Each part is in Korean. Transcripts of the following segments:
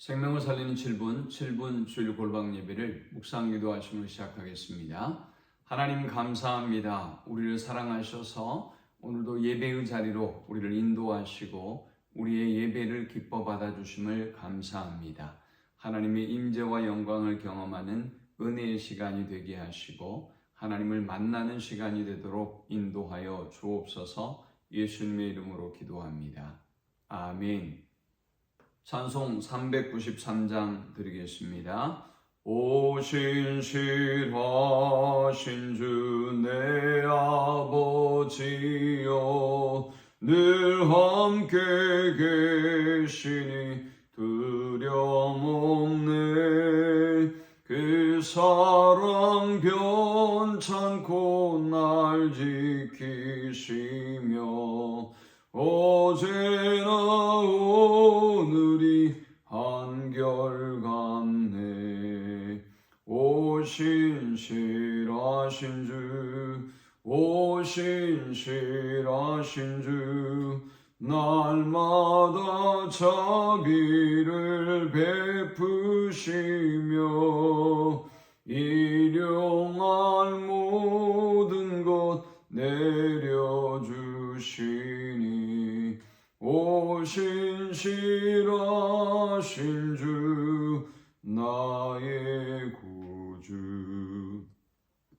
생명을 살리는 7분 주일 골방 예배를 묵상 기도하심을 시작하겠습니다. 하나님 감사합니다. 우리를 사랑하셔서 오늘도 예배의 자리로 우리를 인도하시고 우리의 예배를 기뻐 받아주심을 감사합니다. 하나님의 임재와 영광을 경험하는 은혜의 시간이 되게 하시고 하나님을 만나는 시간이 되도록 인도하여 주옵소서. 예수님의 이름으로 기도합니다. 아멘. 찬송 393장 드리겠습니다. 오 신실하신 주 내 아버지여, 늘 함께 계시니 두려움없네. 그 사랑 변찮고 날 지키시며 어제나 오늘이 한결같네. 오 신실하신 주, 오 신실하신 주, 날마다 자비를 베푸시며 일용할 모든 것 내려주시니 오 신실하신 주 나의 구주.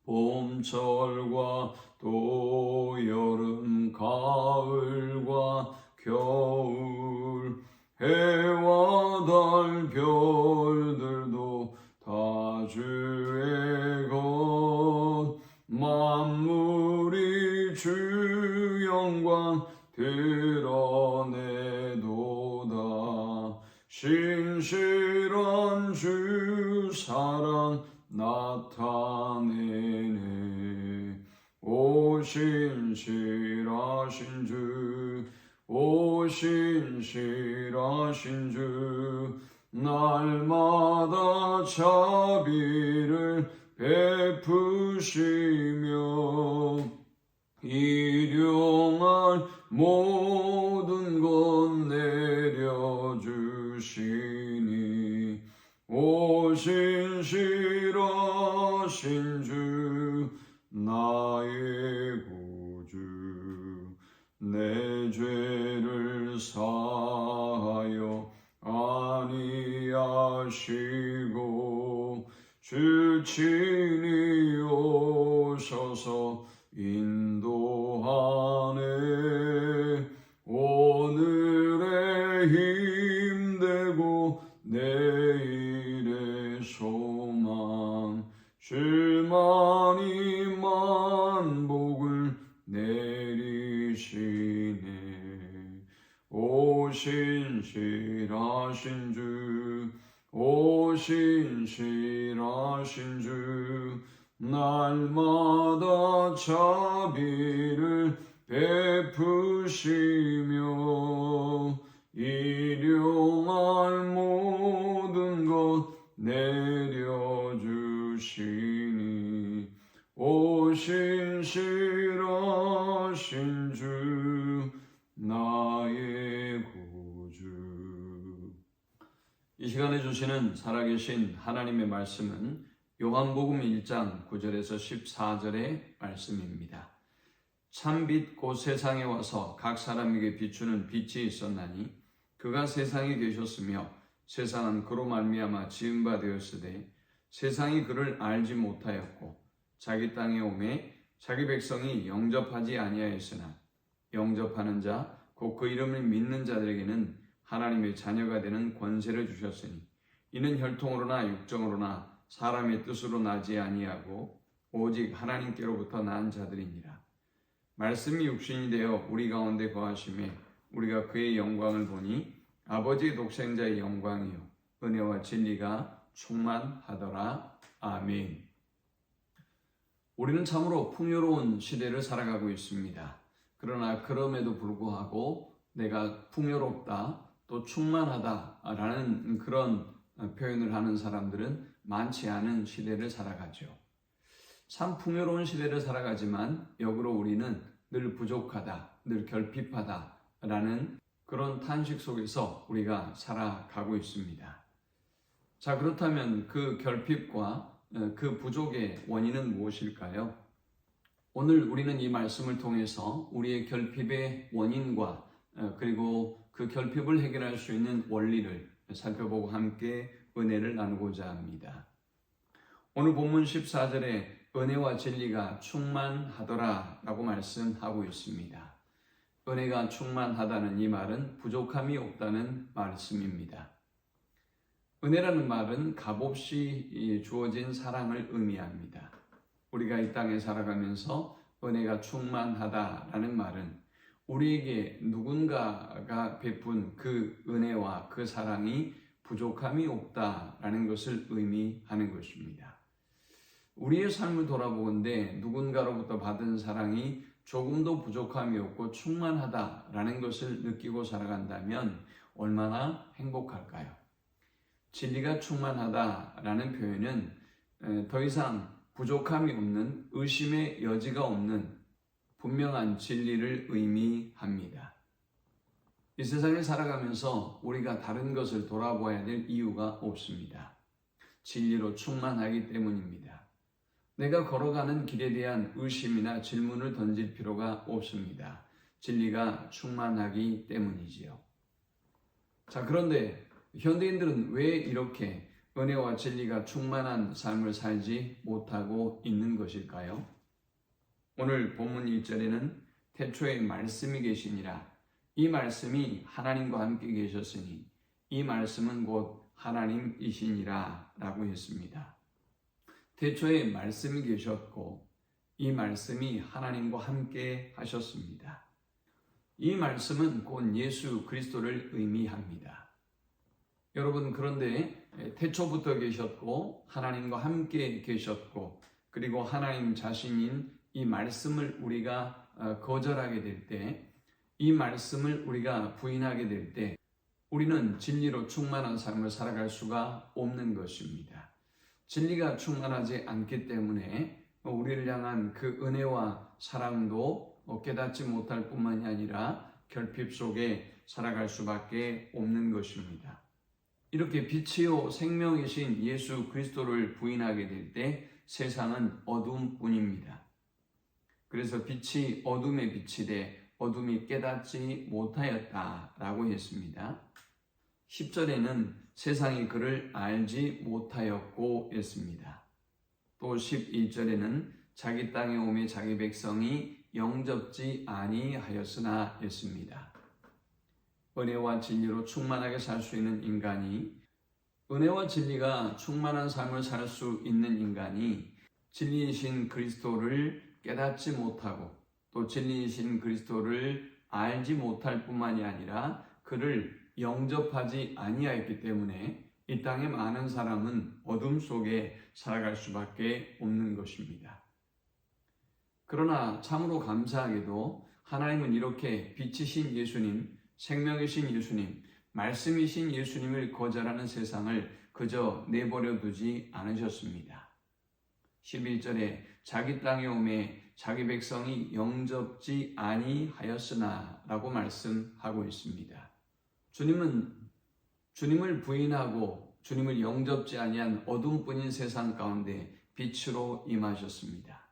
봄철과 또 여름 가을과 겨울, 해와 달 별들도 다 주의 것, 만물이 주 영광 드러내도다. 신실한 주 사랑 나타내네. 오 신실하신 주, 오 신실하신 주, 날마다 자비를 베푸시며 일용할 모든 것 내려주시니 오 신실하신 주 나의 구주. 내 죄를 사하여 아니하시고 주 친히 오셔서 인도하네. 오늘의 힘되고 내일의 소망, 주만이 만복을 내리시네. 오 신실하신 주, 오 신실하신 주, 날마다 자비를 베푸시며 일용할 모든 것 내려주시니 오 신실하신 주 나의 구주. 이 시간에 주시는 살아계신 하나님의 말씀은 요한복음 1장 9절에서 14절의 말씀입니다. 참빛 곧 세상에 와서 각 사람에게 비추는 빛이 있었나니 그가 세상에 계셨으며 세상은 그로 말미암아 지은 바 되었으되 세상이 그를 알지 못하였고 자기 땅에 오매 자기 백성이 영접하지 아니하였으나 영접하는 자 곧 그 이름을 믿는 자들에게는 하나님의 자녀가 되는 권세를 주셨으니 이는 혈통으로나 육정으로나 사람의 뜻으로 나지 아니하고 오직 하나님께로부터 난 자들이니라. 말씀이 육신이 되어 우리 가운데 거하심에 우리가 그의 영광을 보니 아버지의 독생자의 영광이요 은혜와 진리가 충만하더라. 아멘. 우리는 참으로 풍요로운 시대를 살아가고 있습니다. 그러나 그럼에도 불구하고 내가 풍요롭다 또 충만하다라는 그런 표현을 하는 사람들은 많지 않은 시대를 살아가죠. 참 풍요로운 시대를 살아가지만 역으로 우리는 늘 부족하다, 늘 결핍하다라는 그런 탄식 속에서 우리가 살아가고 있습니다. 자, 그렇다면 그 결핍과 그 부족의 원인은 무엇일까요? 오늘 우리는 이 말씀을 통해서 우리의 결핍의 원인과 그리고 그 결핍을 해결할 수 있는 원리를 살펴보고 함께 은혜를 나누고자 합니다. 오늘 본문 14절에 은혜와 진리가 충만하더라 라고 말씀하고 있습니다. 은혜가 충만하다는 이 말은 부족함이 없다는 말씀입니다. 은혜라는 말은 값없이 주어진 사랑을 의미합니다. 우리가 이 땅에 살아가면서 은혜가 충만하다라는 말은 우리에게 누군가가 베푼 그 은혜와 그 사랑이 부족함이 없다라는 것을 의미하는 것입니다. 우리의 삶을 돌아보건대 누군가로부터 받은 사랑이 조금도 부족함이 없고 충만하다라는 것을 느끼고 살아간다면 얼마나 행복할까요? 진리가 충만하다라는 표현은 더 이상 부족함이 없는, 의심의 여지가 없는 분명한 진리를 의미합니다. 이 세상에 살아가면서 우리가 다른 것을 돌아보아야 될 이유가 없습니다. 진리로 충만하기 때문입니다. 내가 걸어가는 길에 대한 의심이나 질문을 던질 필요가 없습니다. 진리가 충만하기 때문이지요. 자, 그런데 현대인들은 왜 이렇게 은혜와 진리가 충만한 삶을 살지 못하고 있는 것일까요? 오늘 본문 1절에는 태초에 말씀이 계시니라. 이 말씀이 하나님과 함께 계셨으니 이 말씀은 곧 하나님이시니라 라고 했습니다. 태초에 말씀이 계셨고 이 말씀이 하나님과 함께 하셨습니다. 이 말씀은 곧 예수 그리스도를 의미합니다. 여러분, 그런데 태초부터 계셨고 하나님과 함께 계셨고 그리고 하나님 자신인 이 말씀을 우리가 거절하게 될 때, 이 말씀을 우리가 부인하게 될 때 우리는 진리로 충만한 삶을 살아갈 수가 없는 것입니다. 진리가 충만하지 않기 때문에 우리를 향한 그 은혜와 사랑도 깨닫지 못할 뿐만이 아니라 결핍 속에 살아갈 수밖에 없는 것입니다. 이렇게 빛이요 생명이신 예수 그리스도를 부인하게 될 때 세상은 어둠뿐입니다. 그래서 빛이 어둠에 비치되 어둠이 깨닫지 못하였다라고 했습니다. 10절에는 세상이 그를 알지 못하였고 했습니다. 또 11절에는 자기 땅에 오매 자기 백성이 영접지 아니하였으나 했습니다. 은혜와 진리로 충만하게 살 수 있는 인간이, 은혜와 진리가 충만한 삶을 살 수 있는 인간이 진리이신 그리스도를 깨닫지 못하고 또 진리이신 그리스도를 알지 못할 뿐만이 아니라 그를 영접하지 아니하였기 때문에 이 땅의 많은 사람은 어둠 속에 살아갈 수밖에 없는 것입니다. 그러나 참으로 감사하게도 하나님은 이렇게 빛이신 예수님, 생명이신 예수님, 말씀이신 예수님을 거절하는 세상을 그저 내버려 두지 않으셨습니다. 11절에 자기 땅에 오매 자기 백성이 영접지 아니하였으나 라고 말씀하고 있습니다. 주님을 부인하고 주님을 영접지 아니한 어둠뿐인 세상 가운데 빛으로 임하셨습니다.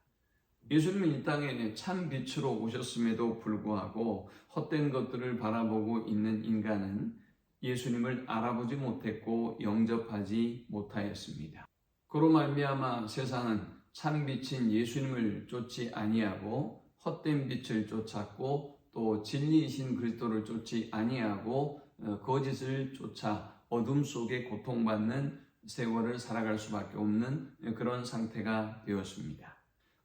예수님은 이 땅에 참 빛으로 오셨음에도 불구하고 헛된 것들을 바라보고 있는 인간은 예수님을 알아보지 못했고 영접하지 못하였습니다. 그로 말미암아 세상은 참 빛인 예수님을 쫓지 아니하고 헛된 빛을 쫓았고 또 진리이신 그리스도를 쫓지 아니하고 거짓을 쫓아 어둠 속에 고통받는 세월을 살아갈 수밖에 없는 그런 상태가 되었습니다.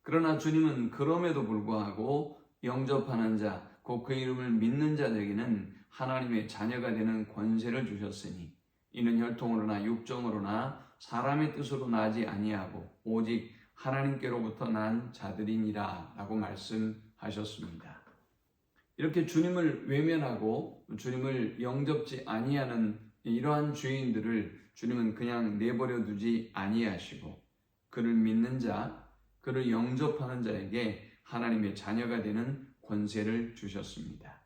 그러나 주님은 그럼에도 불구하고 영접하는 자, 곧 그 이름을 믿는 자들에게는 하나님의 자녀가 되는 권세를 주셨으니 이는 혈통으로나 육정으로나 사람의 뜻으로 나지 아니하고 오직 하나님께로부터 난 자들이니라 라고 말씀하셨습니다. 이렇게 주님을 외면하고 주님을 영접지 아니하는 이러한 죄인들을 주님은 그냥 내버려 두지 아니하시고 그를 믿는 자, 그를 영접하는 자에게 하나님의 자녀가 되는 권세를 주셨습니다.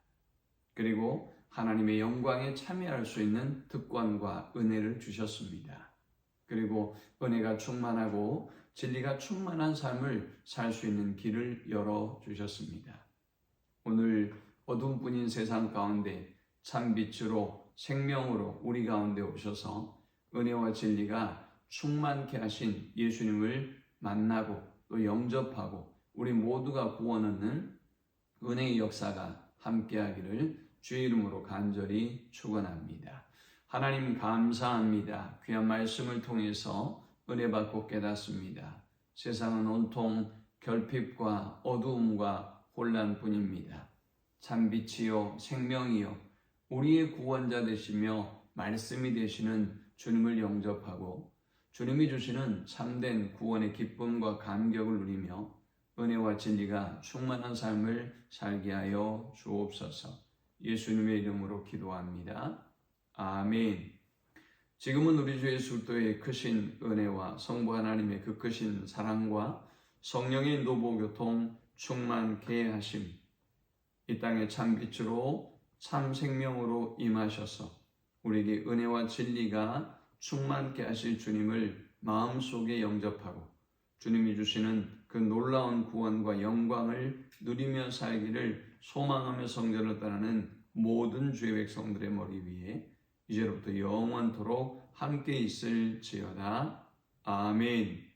그리고 하나님의 영광에 참여할 수 있는 특권과 은혜를 주셨습니다. 그리고 은혜가 충만하고 진리가 충만한 삶을 살 수 있는 길을 열어주셨습니다. 오늘 어둠뿐인 세상 가운데 참 빛으로 생명으로 우리 가운데 오셔서 은혜와 진리가 충만케 하신 예수님을 만나고 또 영접하고 우리 모두가 구원 얻는 은혜의 역사가 함께하기를 주의 이름으로 간절히 축원합니다. 하나님 감사합니다. 귀한 말씀을 통해서 은혜 받고 깨닫습니다. 세상은 온통 결핍과 어두움과 혼란뿐입니다. 참 빛이요 생명이요 우리의 구원자 되시며 말씀이 되시는 주님을 영접하고 주님이 주시는 참된 구원의 기쁨과 감격을 누리며 은혜와 진리가 충만한 삶을 살게 하여 주옵소서. 예수님의 이름으로 기도합니다. 아멘. 지금은 우리 주 예수 그리스도의 크신 은혜와 성부 하나님의 그 크신 사랑과 성령의 노보교통 충만케 하심, 이 땅의 참 빛으로 참 생명으로 임하셔서 우리에게 은혜와 진리가 충만케 하실 주님을 마음속에 영접하고 주님이 주시는 그 놀라운 구원과 영광을 누리며 살기를 소망하며 성전을 떠나는 모든 주의 백성들의 머리 위에 이제로부터 영원토록 함께 있을지어다. 아멘.